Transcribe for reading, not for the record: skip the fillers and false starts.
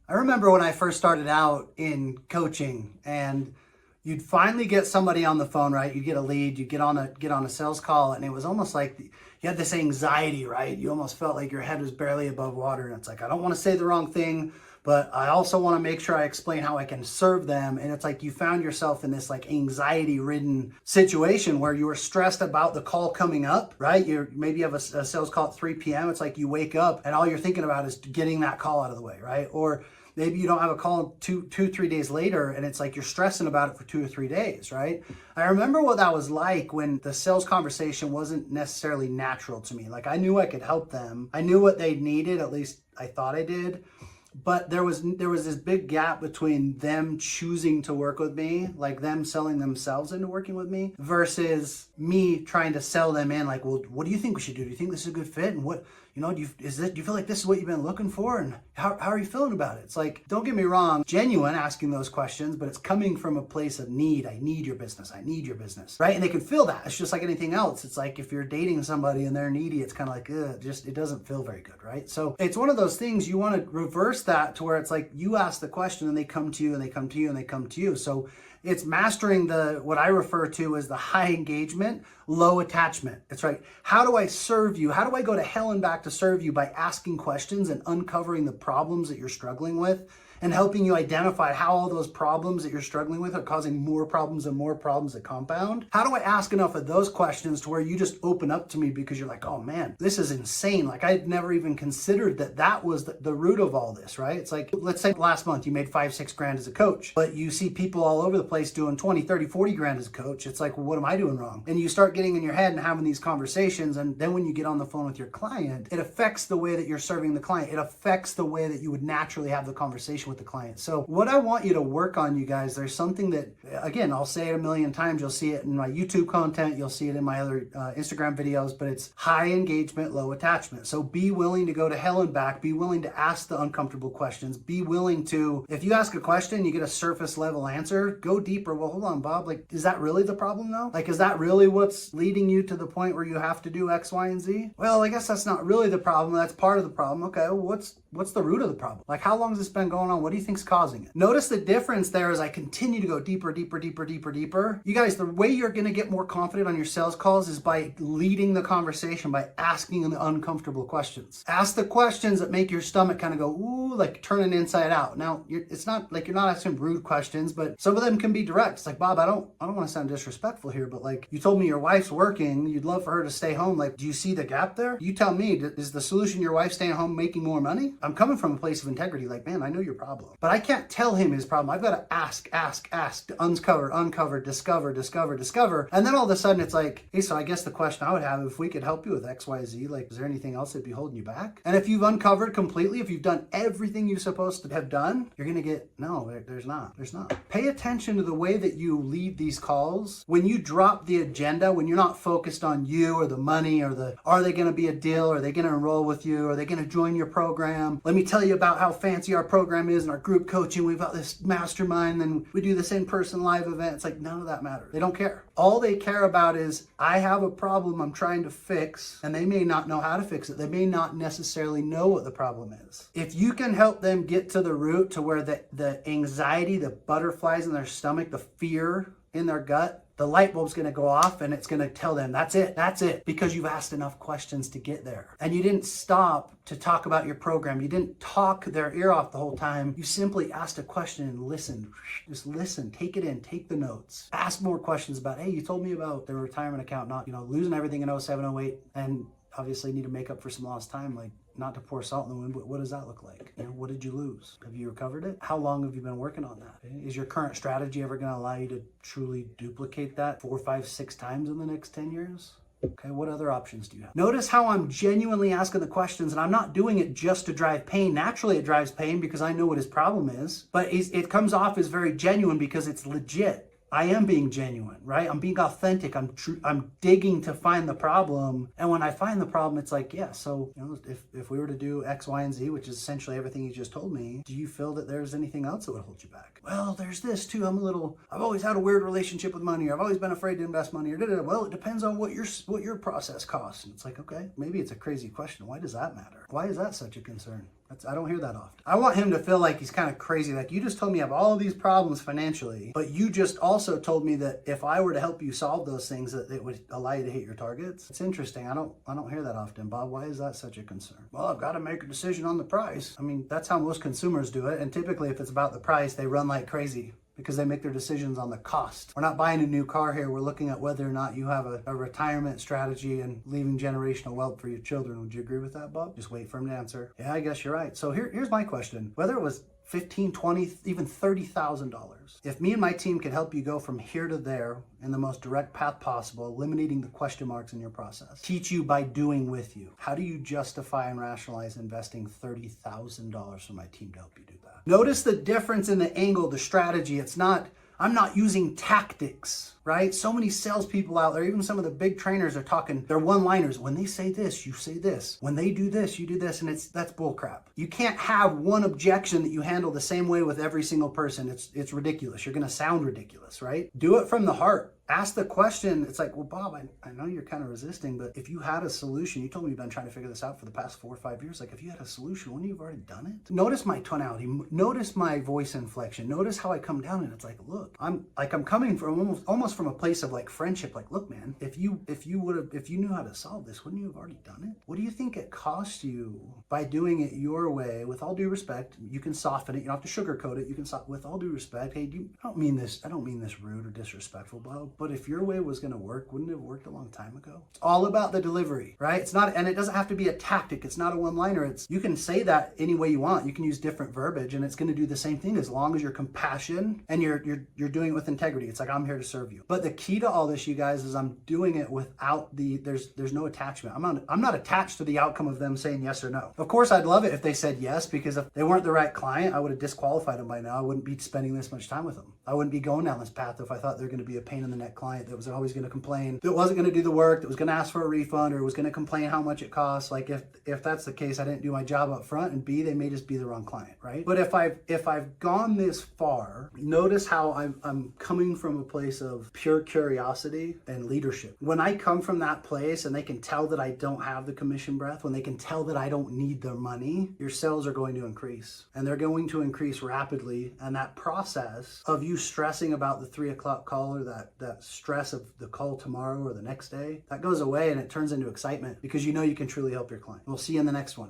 I remember when I first started out in coaching and you'd finally get somebody on the phone, right? You'd get a lead, you'd get on a sales call, and it was almost like you had this anxiety, right? You almost felt like your head was barely above water. And it's like, I don't want to say the wrong thing, but I also want to make sure I explain how I can serve them. And it's like you found yourself in this like anxiety ridden situation where you were stressed about the call coming up, right? Maybe you have a sales call at 3 p.m. It's like you wake up and all you're thinking about is getting that call out of the way, right? Or maybe you don't have a call 3 days later and it's like you're stressing about it for 2 or 3 days, right? I remember what that was like when the sales conversation wasn't necessarily natural to me. Like I knew I could help them. I knew what they needed, at least I thought I did. But there was this big gap between them choosing to work with me, like them selling themselves into working with me, versus me trying to sell them in. Like, well, what do you think we should do? Do you think this is a good fit? And what, do you feel like this is what you've been looking for? And how are you feeling about it? It's like, don't get me wrong, genuine asking those questions, but it's coming from a place of need. I need your business. I need your business, right? And they can feel that. It's just like anything else. It's like if you're dating somebody and they're needy, it's kind of like, it doesn't feel very good, right? So it's one of those things you want to reverse that to where it's like you ask the question and they come to you and they come to you and they come to you. So it's mastering what I refer to as the high engagement, low attachment. It's right. How do I serve you? How do I go to hell and back to serve you? By asking questions and uncovering the problems that you're struggling with and helping you identify how all those problems that you're struggling with are causing more problems and more problems that compound. How do I ask enough of those questions to where you just open up to me because you're like, oh man, this is insane. Like I'd never even considered that was the root of all this, right? It's like, let's say last month you made 5-6 grand as a coach, but you see people all over the place doing 20, 30, 40 grand as a coach. It's like, well, what am I doing wrong? And you start getting in your head and having these conversations. And then when you get on the phone with your client, it affects the way that you're serving the client. It affects the way that you would naturally have the conversation with the client. So what I want you to work on, you guys, there's something that, again, I'll say it a million times. You'll see it in my YouTube content. You'll see it in my other Instagram videos, but it's high engagement, low attachment. So be willing to go to hell and back. Be willing to ask the uncomfortable questions. Be willing to, if you ask a question, you get a surface level answer, go deeper. Well, hold on, Bob. Like, is that really the problem though? Like, is that really what's leading you to the point where you have to do X, Y, and Z? Well, I guess that's not really the problem. That's part of the problem. Okay, well, what's the root of the problem? Like, how long has this been going on? What do you think's causing it? Notice the difference there as I continue to go deeper, deeper, deeper, deeper, deeper. You guys, the way you're going to get more confident on your sales calls is by leading the conversation, by asking the uncomfortable questions. Ask the questions that make your stomach kind of go, ooh, like turning inside out. Now, it's not like you're not asking rude questions, but some of them can be direct. It's like, Bob, I don't want to sound disrespectful here, but like you told me your wife's working, you'd love for her to stay home. Like, do you see the gap there? You tell me, is the solution your wife staying home making more money? I'm coming from a place of integrity. Like, man, I know your problem, but I can't tell him his problem. I've got to ask, uncover, discover. And then all of a sudden it's like, hey, so I guess the question I would have, if we could help you with X, Y, Z, like, is there anything else that'd be holding you back? And if you've uncovered completely, if you've done everything you're supposed to have done, you're going to get, no, there's not. Pay attention to the way that you lead these calls. When you drop the agenda, when you're not focused on you or the money or are they going to be a deal? Are they going to enroll with you? Are they going to join your program? Let me tell you about how fancy our program is and our group coaching. We've got this mastermind and we do this in-person live event. It's like, none of that matters. They don't care. All they care about is, I have a problem I'm trying to fix, and they may not know how to fix it. They may not necessarily know what the problem is. If you can help them get to the root to where the anxiety, the butterflies in their stomach, the fear in their gut, the light bulb's going to go off and it's going to tell them that's it, because you've asked enough questions to get there. And you didn't stop to talk about your program. You didn't talk their ear off the whole time. You simply asked a question and listened. Just listen, take it in, take the notes. Ask more questions about, hey, you told me about the retirement account, not, losing everything in 07, 08, and obviously need to make up for some lost time. Like, not to pour salt in the wound, but what does that look like? What did you lose? Have you recovered it? How long have you been working on that? Is your current strategy ever going to allow you to truly duplicate that 4, 5, 6 times in the next 10 years? Okay, what other options do you have? Notice how I'm genuinely asking the questions, and I'm not doing it just to drive pain. Naturally, it drives pain because I know what his problem is, but it comes off as very genuine because it's legit. I am being genuine, right? I'm being authentic. I'm digging to find the problem. And when I find the problem, it's like, yeah, so, if we were to do X, Y, and Z, which is essentially everything you just told me, do you feel that there's anything else that would hold you back? Well, there's this too. I've always had a weird relationship with money, or I've always been afraid to invest money, or da-da-da. Well, it depends on what your process costs. And it's like, okay, maybe it's a crazy question. Why does that matter? Why is that such a concern? I don't hear that often. I want him to feel like he's kind of crazy. Like, you just told me I have all of these problems financially, but you just also told me that if I were to help you solve those things, that it would allow you to hit your targets. It's interesting. I don't hear that often. Bob, why is that such a concern? Well, I've got to make a decision on the price. I mean, that's how most consumers do it. And typically if it's about the price, they run like crazy, because they make their decisions on the cost. We're not buying a new car here. We're looking at whether or not you have a retirement strategy and leaving generational wealth for your children. Would you agree with that, Bob? Just wait for him to answer. Yeah, I guess you're right. So here's my question. Whether it was $15, $20, even $30,000. If me and my team could help you go from here to there in the most direct path possible, eliminating the question marks in your process, teach you by doing with you, how do you justify and rationalize investing $30,000 for my team to help you do that? Notice the difference in the angle, the strategy. I'm not using tactics, right? So many salespeople out there, even some of the big trainers are talking, they're one-liners. When they say this, you say this. When they do this, you do this, and that's bullcrap. You can't have one objection that you handle the same way with every single person. It's ridiculous. You're gonna sound ridiculous, right? Do it from the heart. Ask the question. It's like, well, Bob, I know you're kind of resisting, but if you had a solution, you told me you've been trying to figure this out for the past 4 or 5 years. Like, if you had a solution, wouldn't you have already done it? Notice my tonality. Notice my voice inflection. Notice how I come down, and it's like, look, I'm coming from almost from a place of like friendship. Like, look, man, if you knew how to solve this, wouldn't you have already done it? What do you think it cost you by doing it your way? With all due respect, you can soften it. You don't have to sugarcoat it. You can with all due respect. Hey, I don't mean this rude or disrespectful, Bob. But if your way was going to work, wouldn't it have worked a long time ago? It's all about the delivery, right? It's not, and it doesn't have to be a tactic. It's not a one-liner. You can say that any way you want. You can use different verbiage, and it's going to do the same thing as long as you're compassionate and you're doing it with integrity. It's like, I'm here to serve you. But the key to all this, you guys, is I'm doing it without there's no attachment. I'm not attached to the outcome of them saying yes or no. Of course, I'd love it if they said yes, because if they weren't the right client, I would have disqualified them by now. I wouldn't be spending this much time with them. I wouldn't be going down this path if I thought they're going to be a pain in the neck client that was always going to complain, that wasn't going to do the work, that was going to ask for a refund, or was going to complain how much it costs. Like, if that's the case, I didn't do my job up front, and B, they may just be the wrong client, right? But if I've gone this far, notice how I'm coming from a place of pure curiosity and leadership. When I come from that place and they can tell that I don't have the commission breath, when they can tell that I don't need their money, your sales are going to increase, and they're going to increase rapidly. And that process of you stressing about the 3 o'clock call, or that stress of the call tomorrow or the next day, that goes away, and it turns into excitement, because you know you can truly help your client. We'll see you in the next one.